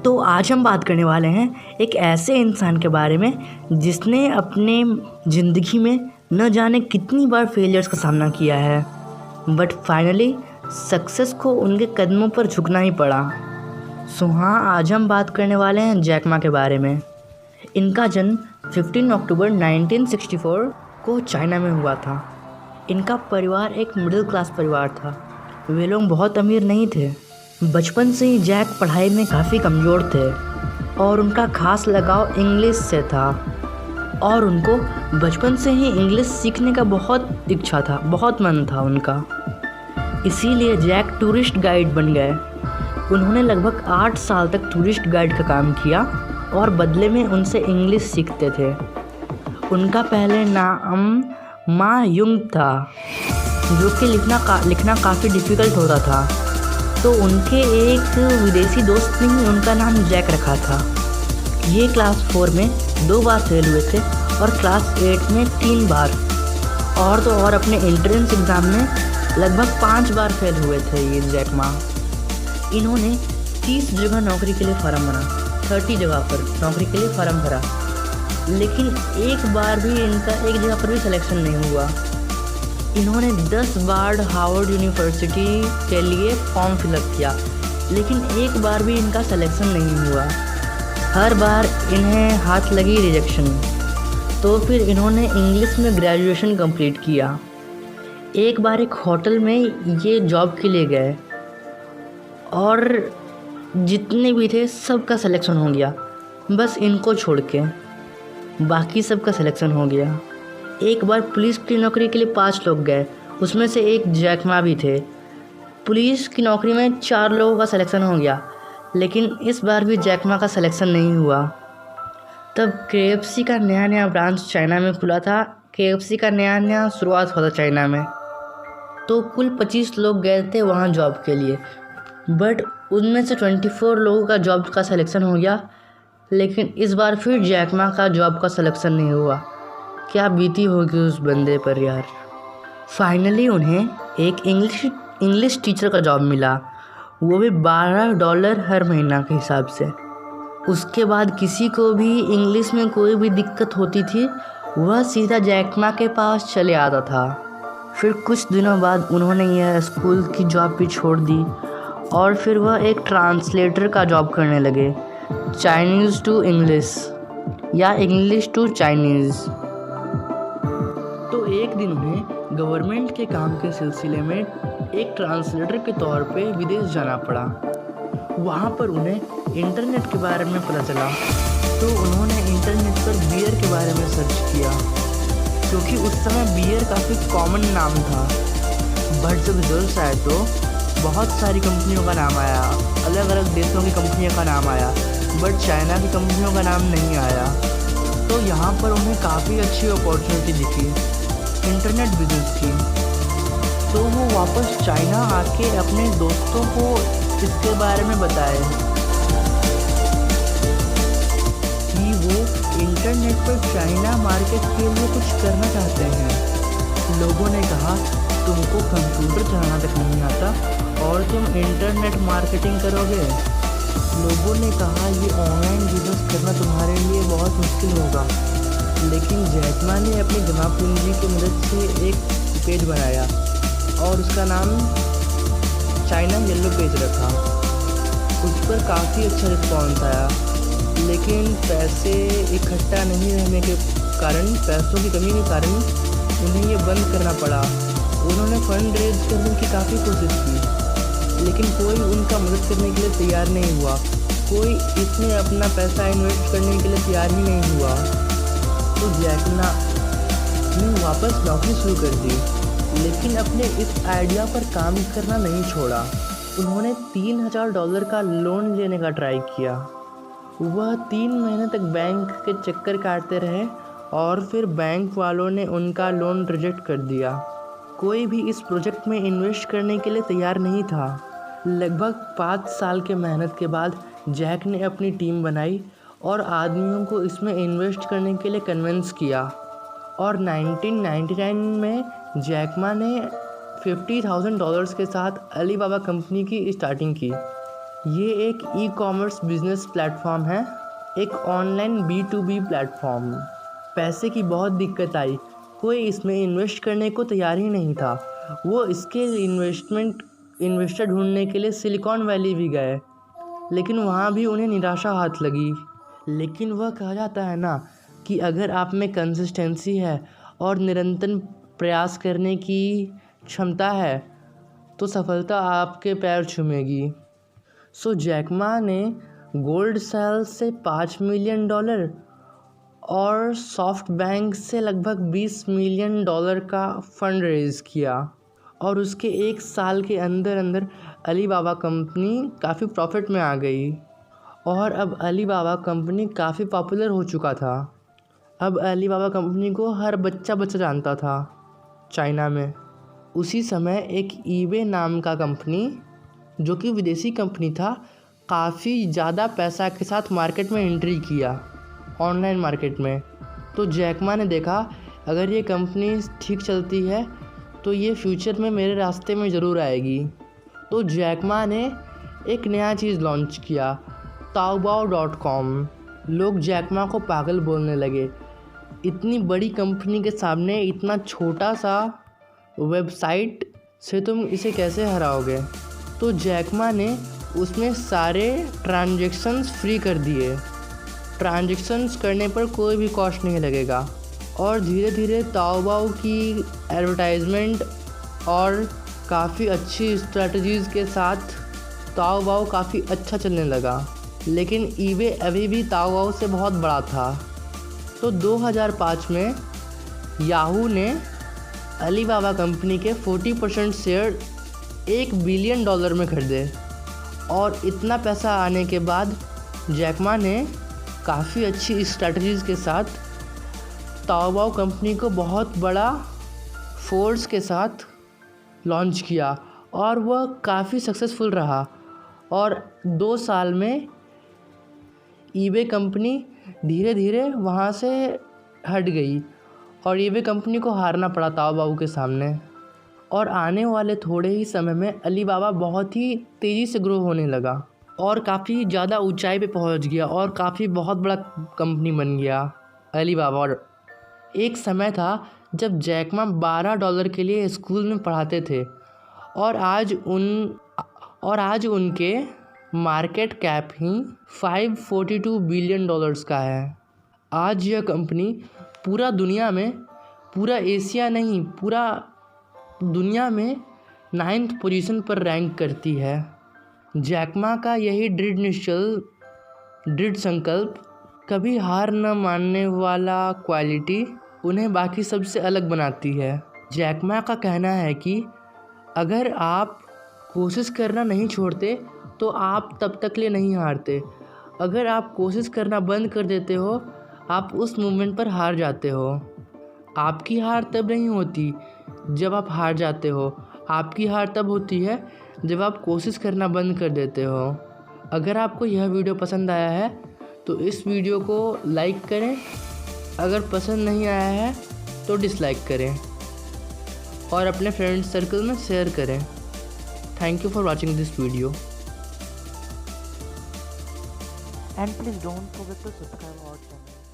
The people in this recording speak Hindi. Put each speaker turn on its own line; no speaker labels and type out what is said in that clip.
तो आज हम बात करने वाले हैं एक ऐसे इंसान के बारे में जिसने अपने ज़िंदगी में न जाने कितनी बार फेलियर्स का सामना किया है, बट फाइनली सक्सेस को उनके कदमों पर झुकना ही पड़ा। सो हाँ, आज हम बात करने वाले हैं जैक मा के बारे में। इनका जन्म 15 अक्टूबर 1964 को चाइना में हुआ था। इनका परिवार एक मिडिल क्लास परिवार था। वे लोग बहुत अमीर नहीं थे। बचपन से ही जैक पढ़ाई में काफ़ी कमज़ोर थे और उनका खास लगाव इंग्लिश से था और उनको बचपन से ही इंग्लिश सीखने का बहुत इच्छा था, बहुत मन था उनका। इसीलिए जैक टूरिस्ट गाइड बन गए। उन्होंने लगभग 8 साल तक टूरिस्ट गाइड का काम किया और बदले में उनसे इंग्लिश सीखते थे। उनका पहले नाम मा युंग था, जो कि लिखना काफ़ी डिफ़िकल्ट होता था। तो उनके एक विदेशी दोस्त ने ही उनका नाम जैक रखा था। ये क्लास 4 में 2 बार फेल हुए थे और क्लास 8 में 3 बार, और तो और अपने एंट्रेंस एग्ज़ाम में लगभग 5 बार फेल हुए थे ये जैक मा। इन्होंने 30 जगह नौकरी के लिए फार्म भरा, 30 जगह पर नौकरी के लिए फार्म भरा, लेकिन एक बार भी इनका एक जगह पर भी सिलेक्शन नहीं हुआ। इन्होंने 10 बार हार्वर्ड यूनिवर्सिटी के लिए फॉर्म फिलअप किया, लेकिन एक बार भी इनका सिलेक्शन नहीं हुआ। हर बार इन्हें हाथ लगी रिजेक्शन। तो फिर इन्होंने इंग्लिश में ग्रेजुएशन कंप्लीट किया। एक बार एक होटल में ये जॉब के लिए गए और जितने भी थे सबका सिलेक्शन हो गया, बस इनको छोड़ के बाकी सबका सिलेक्शन हो गया। एक बार पुलिस की नौकरी के लिए 5 लोग गए, उसमें से एक जैक मा भी थे। पुलिस की नौकरी में 4 लोगों का सिलेक्शन हो गया, लेकिन इस बार भी जैक मा का सिलेक्शन नहीं हुआ। तब KFC का नया ब्रांच चाइना में खुला था। KFC का नया शुरुआत हुआ था चाइना में। तो कुल 25 लोग गए थे वहाँ जॉब के लिए, बट उनमें से 24 लोगों का जॉब का सिलेक्शन हो गया, लेकिन इस बार फिर जैक मा का जॉब का सिलेक्शन नहीं हुआ। क्या बीती होगी उस बंदे पर यार। फाइनली उन्हें एक इंग्लिश टीचर का जॉब मिला, वो भी $12 हर महीना के हिसाब से। उसके बाद किसी को भी इंग्लिश में कोई भी दिक्कत होती थी, वह सीधा जैक मा के पास चले आता था। फिर कुछ दिनों बाद उन्होंने यह स्कूल की जॉब भी छोड़ दी और फिर वह एक ट्रांसलेटर का जॉब करने लगे, चाइनीज़ टू इंग्लिश या इंग्लिश टू चाइनीज़। तो एक दिन उन्हें गवर्नमेंट के काम के सिलसिले में एक ट्रांसलेटर के तौर पे विदेश जाना पड़ा। वहाँ पर उन्हें इंटरनेट के बारे में पता चला, तो उन्होंने इंटरनेट पर बियर के बारे में सर्च किया, क्योंकि उस समय बियर काफ़ी कॉमन नाम था। बट जब रिजल्ट आए तो बहुत सारी कंपनियों का नाम आया, अलग अलग देशों की कंपनियों का नाम आया, बट चाइना की कंपनियों का नाम नहीं आया। तो यहाँ पर उन्हें काफ़ी अच्छी अपॉर्चुनिटी दिखी इंटरनेट बिजनेस की। तो वो वापस चाइना आके अपने दोस्तों को इसके बारे में बताए कि वो इंटरनेट पर चाइना मार्केट के लिए कुछ करना चाहते हैं। लोगों ने कहा, तुमको कंप्यूटर चलाना तक नहीं आता और तुम इंटरनेट मार्केटिंग करोगे। लोगों ने कहा, ये ऑनलाइन बिजनेस करना तुम्हारे लिए बहुत मुश्किल होगा। लेकिन जैक मा ने अपनी जमा पूंजी की मदद से एक पेज बनाया और उसका नाम चाइना येलो पेज रखा। उस पर काफ़ी अच्छा रिस्पॉन्स आया, लेकिन पैसे इकट्ठा नहीं रहने के कारण, पैसों की कमी के कारण उन्हें ये बंद करना पड़ा। उन्होंने फंड रेज करने की काफ़ी कोशिश की, लेकिन कोई उनका मदद करने के लिए तैयार नहीं हुआ। कोई इसमें अपना पैसा इन्वेस्ट करने के लिए तैयार ही नहीं हुआ। तो जैक मा ने वापस नौकरी शुरू कर दी, लेकिन अपने इस आइडिया पर काम करना नहीं छोड़ा। उन्होंने $3000 का लोन लेने का ट्राई किया। वह 3 महीने तक बैंक के चक्कर काटते रहे और फिर बैंक वालों ने उनका लोन रिजेक्ट कर दिया। कोई भी इस प्रोजेक्ट में इन्वेस्ट करने के लिए तैयार नहीं था। लगभग 5 साल के मेहनत के बाद जैक ने अपनी टीम बनाई और आदमियों को इसमें इन्वेस्ट करने के लिए कन्विंस किया, और 1999 में जैक मा ने $50,000 के साथ अलीबाबा कंपनी की स्टार्टिंग की। ये एक ई-कॉमर्स बिजनेस प्लेटफॉर्म है, एक ऑनलाइन B2B प्लेटफॉर्म। पैसे की बहुत दिक्कत आई, कोई इसमें इन्वेस्ट करने को तैयार ही नहीं था। वो इसके इन्वेस्टर ढूंढने के लिए सिलिकॉन वैली भी गए, लेकिन वहाँ भी उन्हें निराशा हाथ लगी। लेकिन वह कहा जाता है ना कि अगर आप में कंसिस्टेंसी है और निरंतर प्रयास करने की क्षमता है तो सफलता आपके पैर छूमेगी। सो जैक मा ने गोल्ड सैल से $5 मिलियन और सॉफ्ट बैंक से लगभग $20 मिलियन का फंड रेज किया, और उसके 1 साल के अंदर अंदर अलीबाबा कंपनी काफ़ी प्रॉफिट में आ गई और अब अलीबाबा कंपनी काफ़ी पॉपुलर हो चुका था। अब अलीबाबा कंपनी को हर बच्चा जानता था चाइना में। उसी समय एक ईबे नाम का कंपनी, जो कि विदेशी कंपनी था, काफ़ी ज़्यादा पैसा के साथ मार्केट में एंट्री किया, ऑनलाइन मार्केट में। तो जैक मा ने देखा अगर ये कंपनी ठीक चलती है तो ये फ्यूचर में मेरे रास्ते में ज़रूर आएगी। तो जैक मा ने एक नया चीज़ लॉन्च किया, Taobao.com। लोग जैक मा को पागल बोलने लगे, इतनी बड़ी कंपनी के सामने इतना छोटा सा वेबसाइट से तुम इसे कैसे हराओगे। तो जैक मा ने उसमें सारे ट्रांजैक्शंस फ्री कर दिए, ट्रांजैक्शंस करने पर कोई भी कॉस्ट नहीं लगेगा। और धीरे धीरे ताओबाओ की एडवर्टाइजमेंट और काफ़ी अच्छी स्ट्रेटजीज़ के साथ ताओबाओ काफ़ी अच्छा चलने लगा। लेकिन ईबे अभी भी ताओबाओ से बहुत बड़ा था। तो 2005 में याहू ने अलीबाबा कंपनी के 40% शेयर $1 बिलियन में खरीदे, और इतना पैसा आने के बाद जैक मा ने काफ़ी अच्छी स्ट्रैटेजीज़ के साथ ताओबाओ कंपनी को बहुत बड़ा फोर्स के साथ लॉन्च किया, और वह काफ़ी सक्सेसफुल रहा। और 2 साल में ईबे कंपनी धीरे धीरे वहाँ से हट गई और ईबे कंपनी को हारना पड़ा ताओबाओ के सामने। और आने वाले थोड़े ही समय में अलीबाबा बहुत ही तेज़ी से ग्रो होने लगा और काफ़ी ज़्यादा ऊंचाई पे पहुंच गया और काफ़ी बहुत बड़ा कंपनी बन गया अलीबाबा। और एक समय था जब जैक मा $12 के लिए स्कूल में पढ़ाते थे, और आज उनके मार्केट कैप ही $542 बिलियन का है। आज यह कंपनी पूरा दुनिया में, पूरा एशिया नहीं, पूरा दुनिया में 9th पोजीशन पर रैंक करती है। जैक मा का यही दृढ़ संकल्प, कभी हार न मानने वाला क्वालिटी उन्हें बाकी सबसे अलग बनाती है। जैक मा का कहना है कि अगर आप कोशिश करना नहीं छोड़ते तो आप तब तक लिए नहीं हारते। अगर आप कोशिश करना बंद कर देते हो, आप उस मोमेंट पर हार जाते हो। आपकी हार तब नहीं होती जब आप हार जाते हो, आपकी हार तब होती है जब आप कोशिश करना बंद कर देते हो। अगर आपको यह वीडियो पसंद आया है तो इस वीडियो को लाइक करें, अगर पसंद नहीं आया है तो डिसलाइक करें और अपने फ्रेंड सर्कल में शेयर करें। Thank you for watching this video
and please don't forget to subscribe our channel.